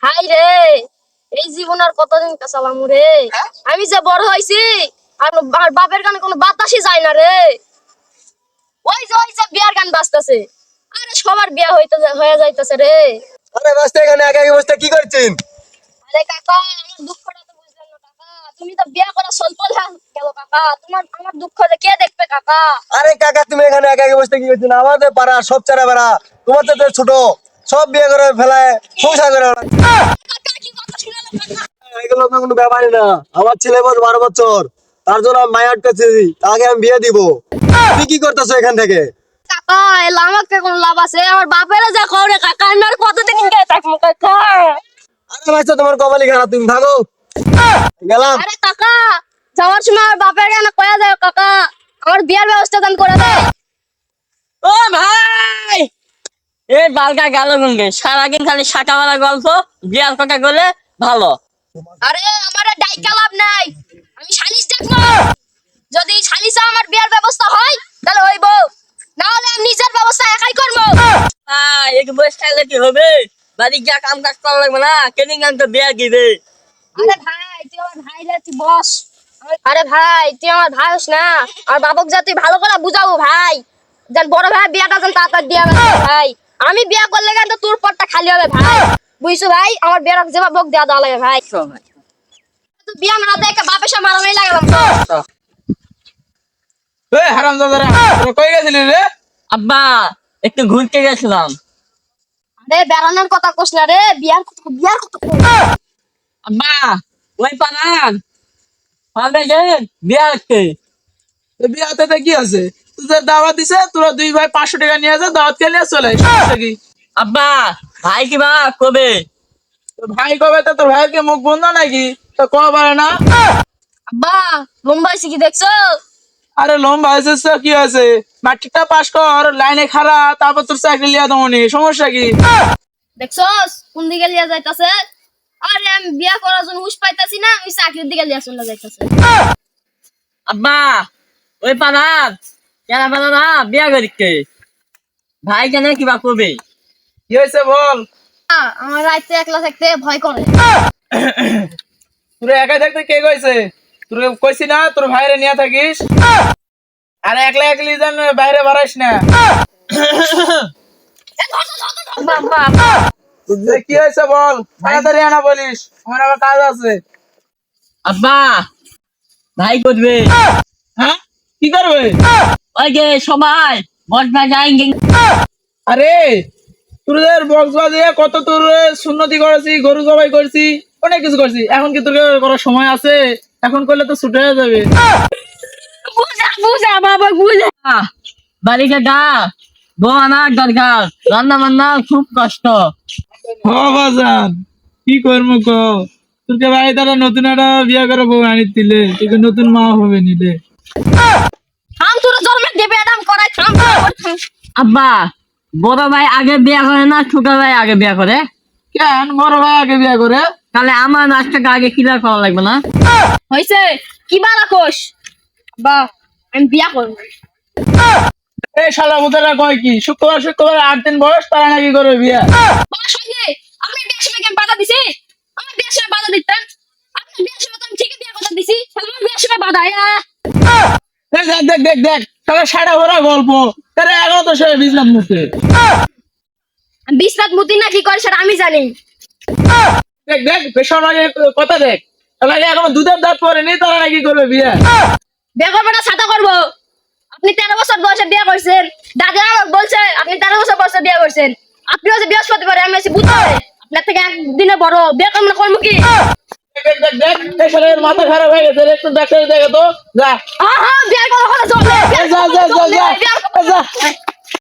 High রে, এই জীবন আর কতদিন কাছালাম রে। আমি যে বড় হইছি আর বাপের গানে কোনো বাতাসই যায় না রে। ওই যে বিয়ার গান বাজতেছে, আরে সবার বিয়া হয়ে যাইতেছে রে। আরে বাস্তে এখানে একা একা বসে কি করছেন? আরে কাকা, আমার দুঃখটা তো বুঝলেন না কাকা। তুমি তো বিয়া করা স্বল্প গেল কাকা, আমার দুঃখ যে কে দেখবে কাকা? আরে কাকা তুমি এখানে একা একা বসে কি করছেন? আমাদের পাড়া সব চারা বেড়া, তোমার তো ছোট, সব বিয়ে করে ফেলায় সংসার করে ওরা। কাকা কি কথা শুনালো কাকা? এগুলো তো কোনো ব্যাপারই না। আমার ছেলে বয়স 12 বছর, তার জন্য আমি মায়া আটকাচ্ছি, তাকে আমি বিয়ে দিব। তুমি কি করতেছো এখান থেকে? কাকা এলা আমাকে কোন লাভ আছে? আমার বাপেরা যা করে কাকা, আমি আর কতদিন গায়ে থাকবো কাকা? আরে ভাই তোমার কপালি খারাপ, তুমি থাকো। গেলাম। আরে কাকা, যাওয়ার সময় আমার বাপের কেন কয়া যায় কাকা, আমার বিয়ার ব্যবস্থা দান করে দেয়। ও ভাই, এই বালকা গেল গঙ্গে সারাদিন খালি শাকাওয়ালা গল্প, বিয়ার কথা বলে ভালো। আরে আমার ডাইকা লাভ নাই, আমি সালিশ দেখবো। যদি সালিশে আমার বিয়ার ব্যবস্থা হয় তাহলে হইব, না হলে আমি নিজের ব্যবস্থা একাই করবো। এক বয়স থাকলে কি হবে? বাড়ি গিয়া কাম কাজ করা লাগবে না? কেনিং গান তো বিয়া দিবে। আরে ভাই তুই আমার ভাই রে, তুই বস। আরে ভাই তুই আমার ভাই হোস না, আর বাবক যা তুই ভালো করে বুঝাবো ভাই, যেন বড় ভাই বিয়াটা যেন তাড়াতাড়ি দিয়া গেছে ভাই। আমি বিয়া করলে কিন্তু তোর পরটা খালি হবে ভাই, বুঝছো ভাই? আমার বিয়ার যে বাবক দেওয়া দেওয়া লাগে ভাই। তুই বিয়া না দেখে বাপের সাথে মারামারি লাগলাম তো। এই হারামজাদারা, তোরা কই গেছিলি রে? আব্বা, একটু ঘুরতে গেছিলাম। আরে বেড়ানোর কথা কোস না রে, বিয়ার কথা কই। আব্বা, ওই পানান পাবে যে বিয়া হচ্ছে। এই বিয়াতে কি আছে? তোদের দাওয়াত দিছে, তোরা দুই ভাই 500 টাকা নিয়ে যা, দাওয়াত খেয়ে নিয়ে চলে আয়। সমস্যা কি? আব্বা, ভাই কিবা কবে? তোর ভাই কবে? তো তোর ভাইয়ের কি মুখ বন্ধ নাকি? তো কবে পারে না? আব্বা লম্বা হয়েছে কি দেখছো? আরে লম্বা হয়েছে তো কি হয়েছে? ম্যাট্রিকটা পাস কর, লাইনে খাড়া, তারপর তোর চাকরি লিয়া দমনি। সমস্যা কি? দেখছস কোন দিকে লিয়া যাইতাছে? আরে আমি বিয়া করার জন্য হুশ পাইতাছি না, ওই চাকরির দিকে লিয়া চলে যাইতাছে। আব্বা, ওই পানান কেনা পানা না বিয়া করিকে, ভাই কেন কিবা কবে? কি হয়েছে বল? আমার রাইতে একলা থাকতে ভয় করে। তোরা একাই থাকতে কে কইছে? তোর কইছি না তোর ভাইরে নিয়ে থাকিস? আর একলা একলি যেন বাইরে বাড়াইস না। কি হয়েছে বল, তাড়াতাড়ি আনা বলিস, আমার আবার কাজ আছে। আব্বা, ভাই করবে। হ্যাঁ, কি করবে? ওই যে সবাই বসবা যাই। আরে তোদের বক্স বাজিয়ে কত তোর সুন্নতি করেছি, গরু জবাই করছি, অনেক কিছু করছি। এখন কি তোর করার সময় আছে? এখন করলে তো ছুটে হয়ে যাবে। বুঝা বাবা বুঝা, বাড়িতে গা বউ আনার দরকার, রান্না বান্না খুব কষ্ট। হ বাজান, কি করবো ক? তোরকে ভাই তারা নতুন একটা বিয়ে করে বউ আনি দিলে, তোকে নতুন মা হবে নিলে। থাম, তোর জন্মের দেবে আদাম করাই থাম। আব্বা, বড় ভাই আগে বিয়া করে না ছোট ভাই আগে বিয়া করে? কেন বড় ভাই আগে বিয়ে করে? তাহলে আমার নাচটাকে আগে ক্লিয়ার করা লাগবে না? হইছে কি বালা কোষ? বা আমি বিয়া করবো। এই শালা বুধারা কয় কি, শুক্রবার শুক্রবার 8 দিন বয়স তারা নাকি করবে বিয়ে? বাস হইলে আপনি বিয়ার সময় কেন বাধা দিছি? আমার বিয়ার সময় বাধা দিতেন? আপনি বিয়ার সময় তো আমি ঠিকই বিয়া কথা দিছি, তাহলে আমার বিয়ার সময় বাধা দেখ দেখ দেখ দেখ দেখ, তাহলে সাড়া ভরা গল্প, তারা 11 তো সে বিজলাম মুখে। বিশ্বনাথ মুতি না কি করে সেটা আমি জানি। দেখ দেখ, বেসর আগে কথা দেখ, তাহলে এখন দুধের দাঁত পরেনি, তারা নাকি করবে বিয়ে? বিয়ে করবো না ছাতা করবো? আপনি 13 বছর বয়সে বিয়ে করছেন, দাদা আমাকে বলছে আপনি 13 বছর বয়সে বিয়ে করছেন। আপনি হচ্ছে বৃহস্পতিবার, আমি আছি বুধবারে, আপনার থেকে একদিনে বড়। বিয়ে করবো না করবো কি? দেখ দেখ দেখ, এই শালার মাথা খারাপ হয়ে গেছে, একটু ডাক্তার দেখে তো যা। হ্যাঁ হ্যাঁ, বিয়ে করা হলে চলবে, বিয়ে যা করা যা হলে যা চলবে, বিয়ে যা যা।